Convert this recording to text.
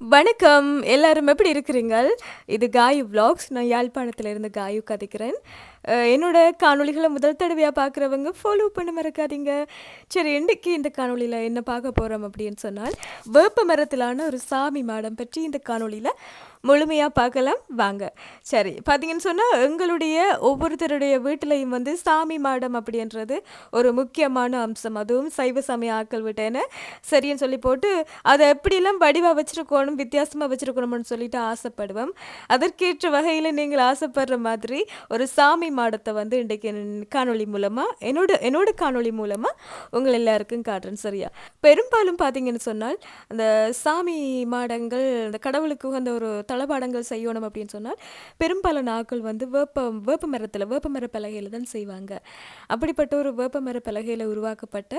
வணக்கம். எல்லாரும் எப்படி இருக்கிறீங்கள்? இது காயு விலாக்ஸ். நான் யாழ்ப்பாணத்திலிருந்து காயு கதைக்கிறேன். என்னோட காணொளிகள முதல் தடவையா பார்க்குறவங்க ஃபாலோ பண்ண மறக்காதீங்க. சரி, இன்னைக்கு இந்த காணொளியில என்ன பார்க்க போறோம் அப்படின்னு சொன்னால், வேப்ப மரத்திலான ஒரு சாமி மாடம் பற்றி இந்த காணொளியில முழுமையா பார்க்கலாம் வாங்க. சரி, பார்த்தீங்கன்னு சொன்னா, எங்களுடைய ஒவ்வொருத்தருடைய வீட்டிலயும் வந்து சாமி மாடம் அப்படின்றது ஒரு முக்கியமான அம்சம். அதுவும் சைவ சமய ஆக்கள் வீட்டேன்னு சரின்னு சொல்லி போட்டு, அத எப்படியெல்லாம் வடிவா வச்சிருக்கோணும், வித்தியாசமா வச்சிருக்கணும்னு சொல்லிட்டு ஆசைப்படுவோம். அதற்கேற்ற வகையில நீங்கள் ஆசைப்படுற மாதிரி ஒரு சாமி மாடத்த வந்து இன்றைக்கு காணொளி மூலமா என்னோட என்னோட காணொளி மூலமா உங்கள் எல்லாருக்கும் காட்டுறேன். சரியா? பெரும்பாலும் பார்த்தீங்கன்னு சொன்னால், அந்த சாமி மாடங்கள், அந்த கடவுளுக்கு உகந்த ஒரு தளபாடங்கள் செய்யணும் அப்படின்னு சொன்னால், பெரும்பாலான ஆட்கள் வந்து வேப்ப மரத்தில, வேப்ப மர பலகையில தான் செய்வாங்க. அப்படிப்பட்ட ஒரு வேப்ப மர பலகையில உருவாக்கப்பட்ட